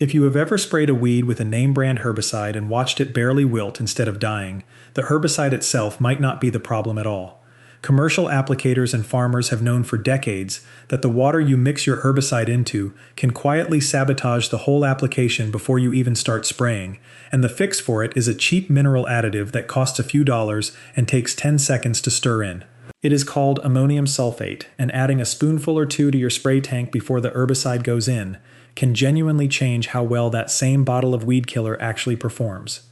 If you have ever sprayed a weed with a name brand herbicide and watched it barely wilt instead of dying, the herbicide itself might not be the problem at all. Commercial applicators and farmers have known for decades that the water you mix your herbicide into can quietly sabotage the whole application before you even start spraying, and the fix for it is a cheap mineral additive that costs a few dollars and takes 10 seconds to stir in. It is called ammonium sulfate, and adding a spoonful or two to your spray tank before the herbicide goes in can genuinely change how well that same bottle of weed killer actually performs.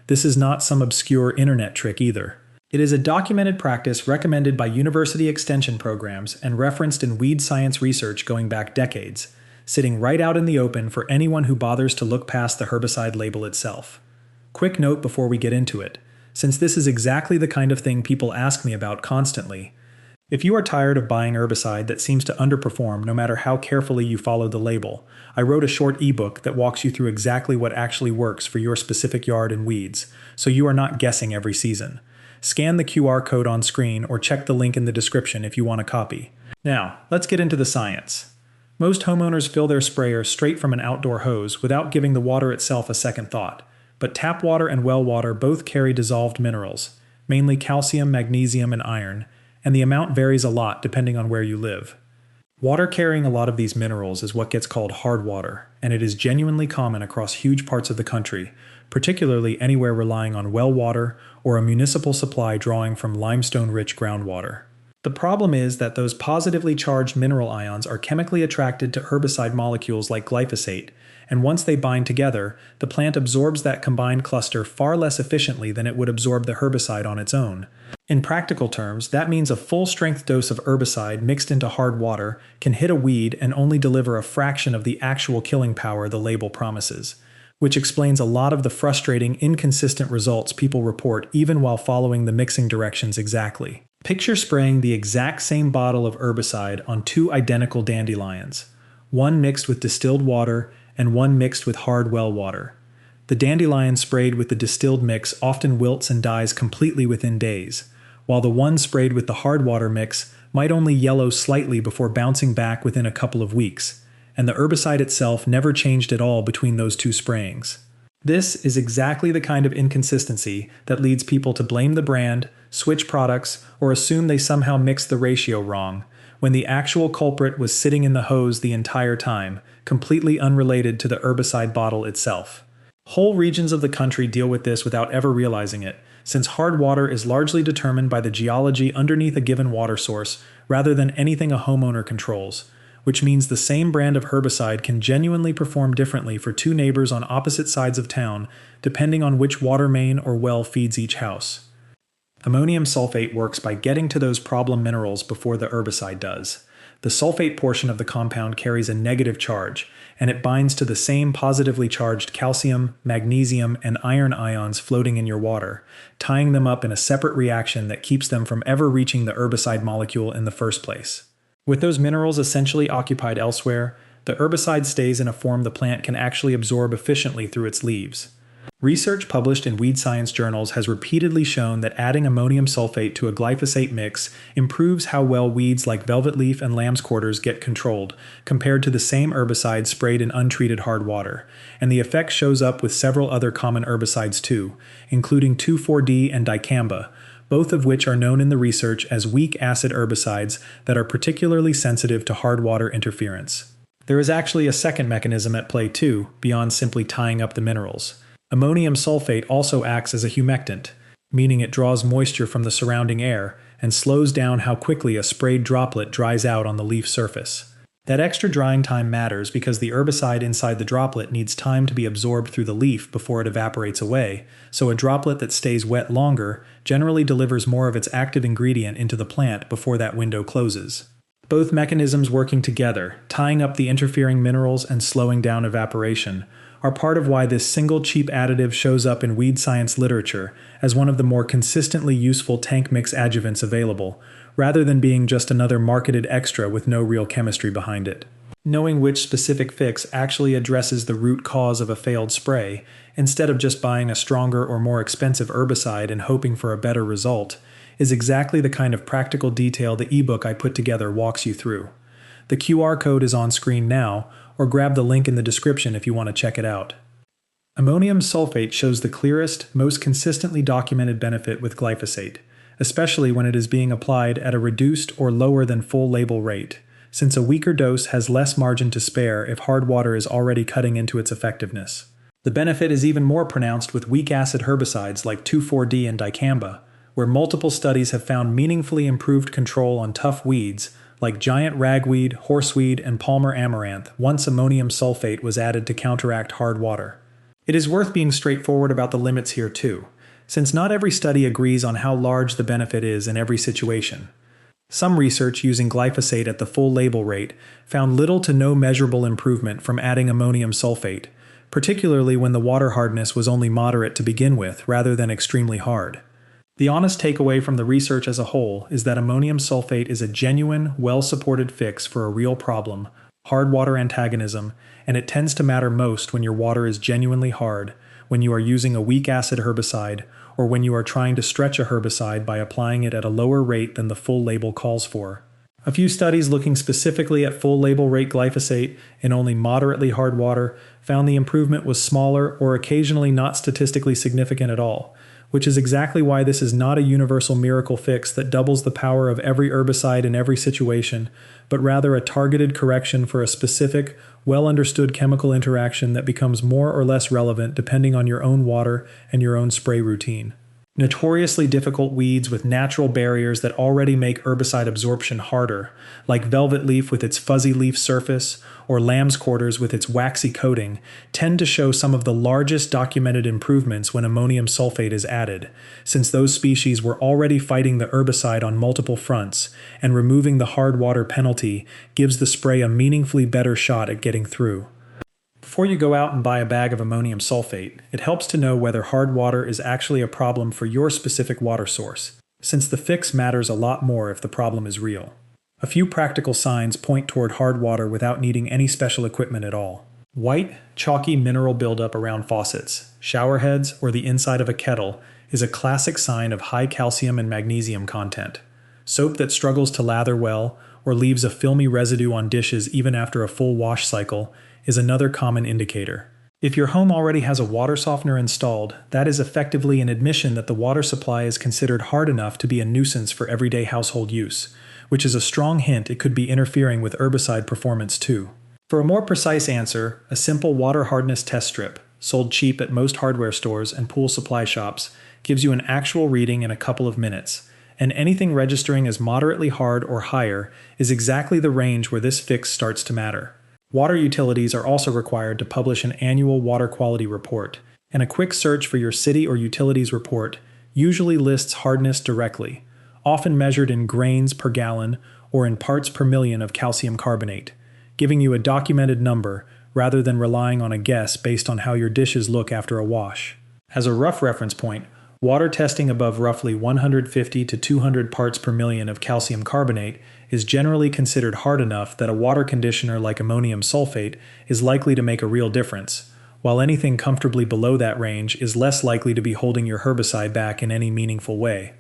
This is not some obscure internet trick either. It is a documented practice recommended by university extension programs and referenced in weed science research going back decades, sitting right out in the open for anyone who bothers to look past the herbicide label itself. Quick note before we get into it, since this is exactly the kind of thing people ask me about constantly. If you are tired of buying herbicide that seems to underperform no matter how carefully you follow the label, I wrote a short ebook that walks you through exactly what actually works for your specific yard and weeds, so you are not guessing every season. Scan the QR code on screen or check the link in the description if you want a copy. Now, let's get into the science. Most homeowners fill their sprayer straight from an outdoor hose without giving the water itself a second thought, but tap water and well water both carry dissolved minerals, mainly calcium, magnesium, and iron, and the amount varies a lot depending on where you live. Water carrying a lot of these minerals is what gets called hard water, and it is genuinely common across huge parts of the country, particularly anywhere relying on well water or a municipal supply drawing from limestone-rich groundwater. The problem is that those positively charged mineral ions are chemically attracted to herbicide molecules like glyphosate, and once they bind together, the plant absorbs that combined cluster far less efficiently than it would absorb the herbicide on its own. In practical terms, that means a full-strength dose of herbicide mixed into hard water can hit a weed and only deliver a fraction of the actual killing power the label promises, which explains a lot of the frustrating, inconsistent results people report even while following the mixing directions exactly. Picture spraying the exact same bottle of herbicide on two identical dandelions, one mixed with distilled water and one mixed with hard well water. The dandelion sprayed with the distilled mix often wilts and dies completely within days, while the one sprayed with the hard water mix might only yellow slightly before bouncing back within a couple of weeks, and the herbicide itself never changed at all between those two sprayings. This is exactly the kind of inconsistency that leads people to blame the brand, switch products, or assume they somehow mixed the ratio wrong, when the actual culprit was sitting in the hose the entire time, completely unrelated to the herbicide bottle itself. Whole regions of the country deal with this without ever realizing it, since hard water is largely determined by the geology underneath a given water source rather than anything a homeowner controls, which means the same brand of herbicide can genuinely perform differently for two neighbors on opposite sides of town, depending on which water main or well feeds each house. Ammonium sulfate works by getting to those problem minerals before the herbicide does. The sulfate portion of the compound carries a negative charge, and it binds to the same positively charged calcium, magnesium, and iron ions floating in your water, tying them up in a separate reaction that keeps them from ever reaching the herbicide molecule in the first place. With those minerals essentially occupied elsewhere, the herbicide stays in a form the plant can actually absorb efficiently through its leaves. Research published in weed science journals has repeatedly shown that adding ammonium sulfate to a glyphosate mix improves how well weeds like velvet leaf and lamb's quarters get controlled, compared to the same herbicide sprayed in untreated hard water, and the effect shows up with several other common herbicides too, including 2,4-D and dicamba, both of which are known in the research as weak acid herbicides that are particularly sensitive to hard water interference. There is actually a second mechanism at play too, beyond simply tying up the minerals. Ammonium sulfate also acts as a humectant, meaning it draws moisture from the surrounding air and slows down how quickly a sprayed droplet dries out on the leaf surface. That extra drying time matters because the herbicide inside the droplet needs time to be absorbed through the leaf before it evaporates away, so a droplet that stays wet longer generally delivers more of its active ingredient into the plant before that window closes. Both mechanisms working together, tying up the interfering minerals and slowing down evaporation, are part of why this single cheap additive shows up in weed science literature as one of the more consistently useful tank mix adjuvants available, rather than being just another marketed extra with no real chemistry behind it. Knowing which specific fix actually addresses the root cause of a failed spray, instead of just buying a stronger or more expensive herbicide and hoping for a better result, is exactly the kind of practical detail the ebook I put together walks you through. The QR code is on screen now, or grab the link in the description if you want to check it out. Ammonium sulfate shows the clearest, most consistently documented benefit with glyphosate, especially when it is being applied at a reduced or lower than full label rate, since a weaker dose has less margin to spare if hard water is already cutting into its effectiveness. The benefit is even more pronounced with weak acid herbicides like 2,4-D and dicamba, where multiple studies have found meaningfully improved control on tough weeds like giant ragweed, horseweed, and Palmer amaranth once ammonium sulfate was added to counteract hard water. It is worth being straightforward about the limits here too, since not every study agrees on how large the benefit is in every situation. Some research using glyphosate at the full label rate found little to no measurable improvement from adding ammonium sulfate, particularly when the water hardness was only moderate to begin with rather than extremely hard. The honest takeaway from the research as a whole is that ammonium sulfate is a genuine, well-supported fix for a real problem, hard water antagonism, and it tends to matter most when your water is genuinely hard, when you are using a weak acid herbicide, or when you are trying to stretch a herbicide by applying it at a lower rate than the full label calls for. A few studies looking specifically at full label rate glyphosate in only moderately hard water found the improvement was smaller or occasionally not statistically significant at all, which is exactly why this is not a universal miracle fix that doubles the power of every herbicide in every situation, but rather a targeted correction for a specific, well-understood chemical interaction that becomes more or less relevant depending on your own water and your own spray routine. Notoriously difficult weeds with natural barriers that already make herbicide absorption harder, like velvet leaf with its fuzzy leaf surface or lamb's quarters with its waxy coating, tend to show some of the largest documented improvements when ammonium sulfate is added, since those species were already fighting the herbicide on multiple fronts, and removing the hard water penalty gives the spray a meaningfully better shot at getting through. Before you go out and buy a bag of ammonium sulfate, it helps to know whether hard water is actually a problem for your specific water source, since the fix matters a lot more if the problem is real. A few practical signs point toward hard water without needing any special equipment at all. White, chalky mineral buildup around faucets, shower heads, or the inside of a kettle is a classic sign of high calcium and magnesium content. Soap that struggles to lather well, or leaves a filmy residue on dishes even after a full wash cycle, is another common indicator. If your home already has a water softener installed, that is effectively an admission that the water supply is considered hard enough to be a nuisance for everyday household use, which is a strong hint it could be interfering with herbicide performance too. For a more precise answer, a simple water hardness test strip, sold cheap at most hardware stores and pool supply shops, gives you an actual reading in a couple of minutes, and anything registering as moderately hard or higher is exactly the range where this fix starts to matter. Water utilities are also required to publish an annual water quality report, and a quick search for your city or utilities report usually lists hardness directly, often measured in grains per gallon or in parts per million of calcium carbonate, giving you a documented number rather than relying on a guess based on how your dishes look after a wash. As a rough reference point, water testing above roughly 150 to 200 parts per million of calcium carbonate is generally considered hard enough that a water conditioner like ammonium sulfate is likely to make a real difference, while anything comfortably below that range is less likely to be holding your herbicide back in any meaningful way.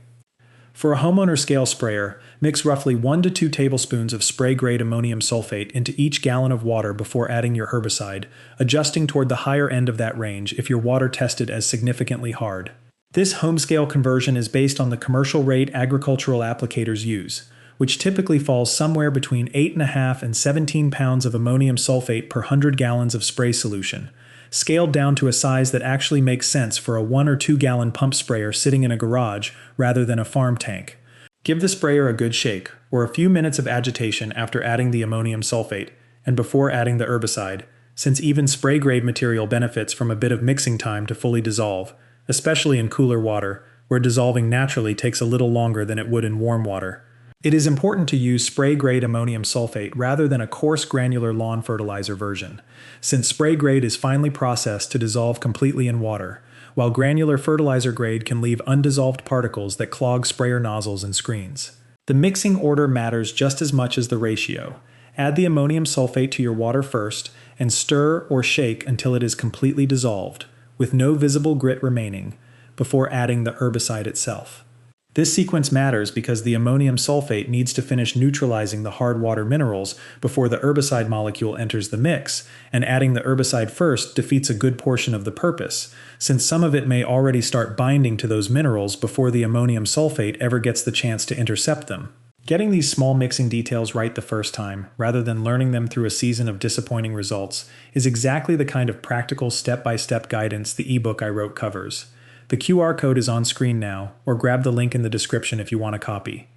For a homeowner scale sprayer, mix roughly 1 to 2 tablespoons of spray-grade ammonium sulfate into each gallon of water before adding your herbicide, adjusting toward the higher end of that range if your water tested as significantly hard. This home-scale conversion is based on the commercial rate agricultural applicators use, which typically falls somewhere between 8.5 and 17 pounds of ammonium sulfate per 100 gallons of spray solution, scaled down to a size that actually makes sense for a 1 or 2 gallon pump sprayer sitting in a garage rather than a farm tank. Give the sprayer a good shake, or a few minutes of agitation after adding the ammonium sulfate, and before adding the herbicide, since even spray-grade material benefits from a bit of mixing time to fully dissolve, especially in cooler water, where dissolving naturally takes a little longer than it would in warm water. It is important to use spray-grade ammonium sulfate rather than a coarse granular lawn fertilizer version, since spray-grade is finely processed to dissolve completely in water, while granular fertilizer grade can leave undissolved particles that clog sprayer nozzles and screens. The mixing order matters just as much as the ratio. Add the ammonium sulfate to your water first, and stir or shake until it is completely dissolved, with no visible grit remaining, before adding the herbicide itself. This sequence matters because the ammonium sulfate needs to finish neutralizing the hard water minerals before the herbicide molecule enters the mix, and adding the herbicide first defeats a good portion of the purpose, since some of it may already start binding to those minerals before the ammonium sulfate ever gets the chance to intercept them. Getting these small mixing details right the first time, rather than learning them through a season of disappointing results, is exactly the kind of practical step-by-step guidance the ebook I wrote covers. The QR code is on screen now, or grab the link in the description if you want a copy.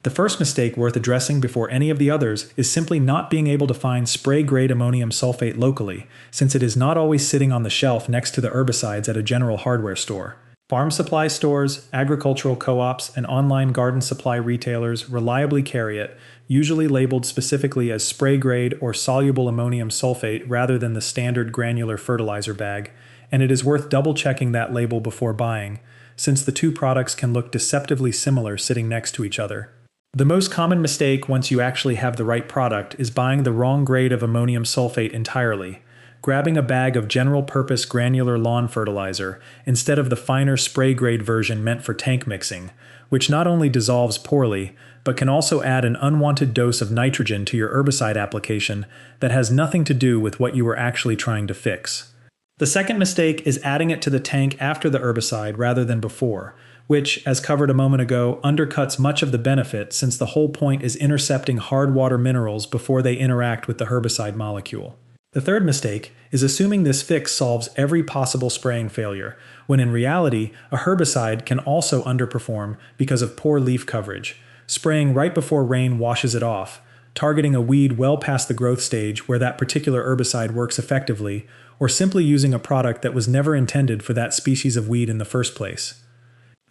The first mistake worth addressing before any of the others is simply not being able to find spray-grade ammonium sulfate locally, since it is not always sitting on the shelf next to the herbicides at a general hardware store. Farm supply stores, agricultural co-ops, and online garden supply retailers reliably carry it, usually labeled specifically as spray-grade or soluble ammonium sulfate rather than the standard granular fertilizer bag, and it is worth double-checking that label before buying, since the two products can look deceptively similar sitting next to each other. The most common mistake once you actually have the right product is buying the wrong grade of ammonium sulfate entirely, grabbing a bag of general-purpose granular lawn fertilizer instead of the finer spray-grade version meant for tank mixing, which not only dissolves poorly, but can also add an unwanted dose of nitrogen to your herbicide application that has nothing to do with what you were actually trying to fix. The second mistake is adding it to the tank after the herbicide rather than before, which, as covered a moment ago, undercuts much of the benefit since the whole point is intercepting hard water minerals before they interact with the herbicide molecule. The third mistake is assuming this fix solves every possible spraying failure, when in reality, a herbicide can also underperform because of poor leaf coverage, spraying right before rain washes it off, targeting a weed well past the growth stage where that particular herbicide works effectively, or simply using a product that was never intended for that species of weed in the first place.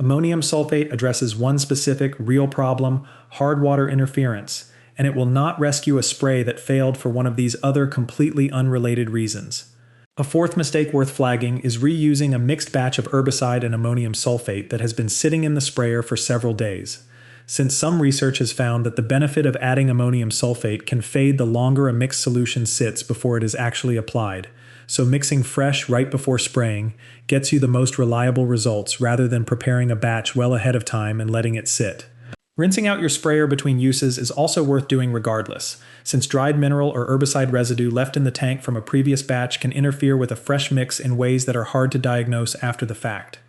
Ammonium sulfate addresses one specific, real problem, hard water interference, and it will not rescue a spray that failed for one of these other completely unrelated reasons. A fourth mistake worth flagging is reusing a mixed batch of herbicide and ammonium sulfate that has been sitting in the sprayer for several days, since some research has found that the benefit of adding ammonium sulfate can fade the longer a mixed solution sits before it is actually applied, so mixing fresh right before spraying gets you the most reliable results rather than preparing a batch well ahead of time and letting it sit. Rinsing out your sprayer between uses is also worth doing regardless, since dried mineral or herbicide residue left in the tank from a previous batch can interfere with a fresh mix in ways that are hard to diagnose after the fact.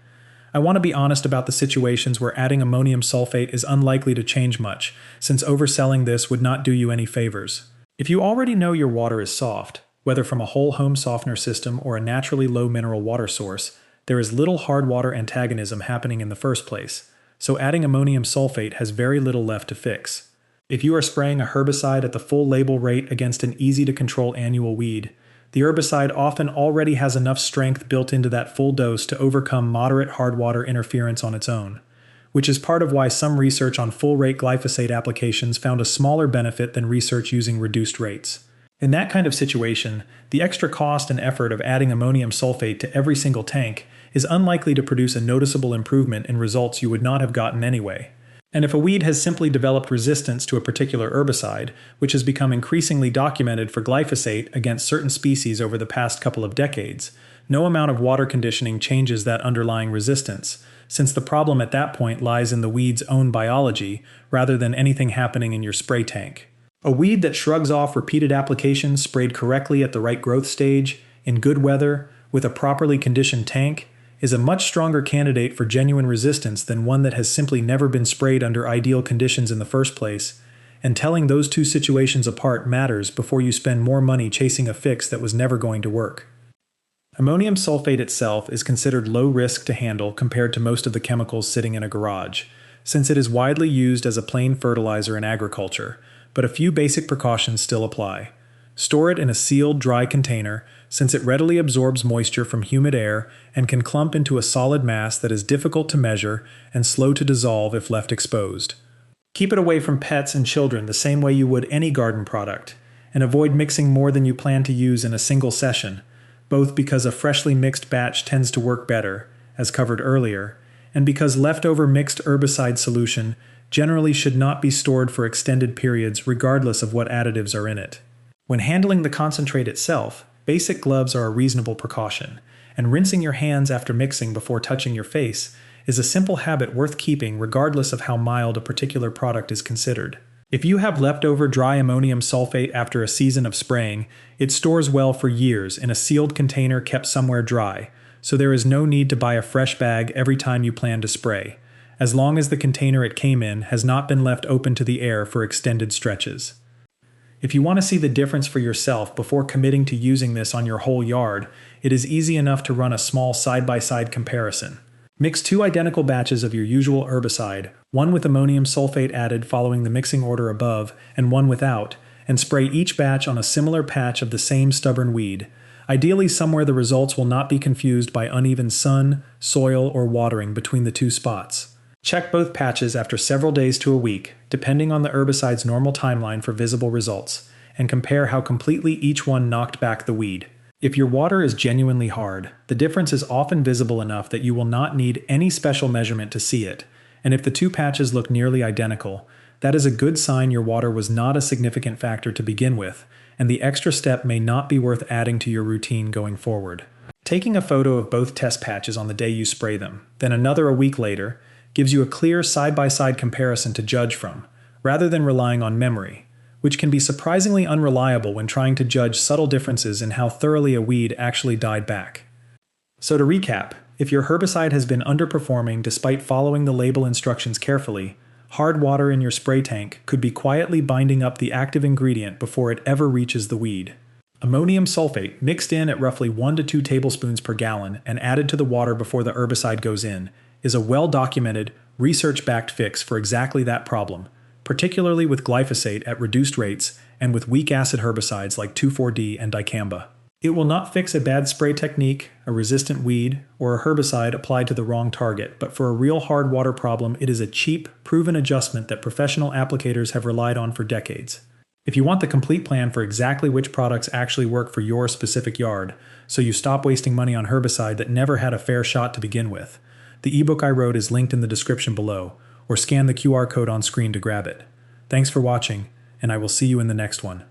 I want to be honest about the situations where adding ammonium sulfate is unlikely to change much, since overselling this would not do you any favors. If you already know your water is soft, whether from a whole home softener system or a naturally low mineral water source, there is little hard water antagonism happening in the first place, so adding ammonium sulfate has very little left to fix. If you are spraying a herbicide at the full label rate against an easy-to-control annual weed, the herbicide often already has enough strength built into that full dose to overcome moderate hard water interference on its own, which is part of why some research on full-rate glyphosate applications found a smaller benefit than research using reduced rates. In that kind of situation, the extra cost and effort of adding ammonium sulfate to every single tank is unlikely to produce a noticeable improvement in results you would not have gotten anyway. And if a weed has simply developed resistance to a particular herbicide, which has become increasingly documented for glyphosate against certain species over the past couple of decades, no amount of water conditioning changes that underlying resistance, since the problem at that point lies in the weed's own biology rather than anything happening in your spray tank. A weed that shrugs off repeated applications sprayed correctly at the right growth stage, in good weather, with a properly conditioned tank, is a much stronger candidate for genuine resistance than one that has simply never been sprayed under ideal conditions in the first place, and telling those two situations apart matters before you spend more money chasing a fix that was never going to work. Ammonium sulfate itself is considered low risk to handle compared to most of the chemicals sitting in a garage, since it is widely used as a plain fertilizer in agriculture, but a few basic precautions still apply. Store it in a sealed, dry container, since it readily absorbs moisture from humid air and can clump into a solid mass that is difficult to measure and slow to dissolve if left exposed. Keep it away from pets and children the same way you would any garden product, and avoid mixing more than you plan to use in a single session, both because a freshly mixed batch tends to work better, as covered earlier, and because leftover mixed herbicide solution generally should not be stored for extended periods regardless of what additives are in it. When handling the concentrate itself, basic gloves are a reasonable precaution, and rinsing your hands after mixing before touching your face is a simple habit worth keeping regardless of how mild a particular product is considered. If you have leftover dry ammonium sulfate after a season of spraying, it stores well for years in a sealed container kept somewhere dry, so there is no need to buy a fresh bag every time you plan to spray, as long as the container it came in has not been left open to the air for extended stretches. If you want to see the difference for yourself before committing to using this on your whole yard, it is easy enough to run a small side-by-side comparison. Mix 2 identical batches of your usual herbicide, one with ammonium sulfate added following the mixing order above, and one without, and spray each batch on a similar patch of the same stubborn weed, ideally somewhere the results will not be confused by uneven sun, soil, or watering between the two spots. Check both patches after several days to a week, depending on the herbicide's normal timeline for visible results, and compare how completely each one knocked back the weed. If your water is genuinely hard, the difference is often visible enough that you will not need any special measurement to see it, and if the two patches look nearly identical, that is a good sign your water was not a significant factor to begin with, and the extra step may not be worth adding to your routine going forward. Taking a photo of both test patches on the day you spray them, then another a week later, gives you a clear side-by-side comparison to judge from, rather than relying on memory, which can be surprisingly unreliable when trying to judge subtle differences in how thoroughly a weed actually died back. So to recap, if your herbicide has been underperforming despite following the label instructions carefully, hard water in your spray tank could be quietly binding up the active ingredient before it ever reaches the weed. Ammonium sulfate, mixed in at roughly 1 to 2 tablespoons per gallon and added to the water before the herbicide goes in, is a well-documented, research-backed fix for exactly that problem, particularly with glyphosate at reduced rates and with weak acid herbicides like 2,4-D and dicamba. It will not fix a bad spray technique, a resistant weed, or a herbicide applied to the wrong target, but for a real hard water problem, it is a cheap, proven adjustment that professional applicators have relied on for decades. If you want the complete plan for exactly which products actually work for your specific yard, so you stop wasting money on herbicide that never had a fair shot to begin with, the ebook I wrote is linked in the description below, or scan the QR code on screen to grab it. Thanks for watching, and I will see you in the next one.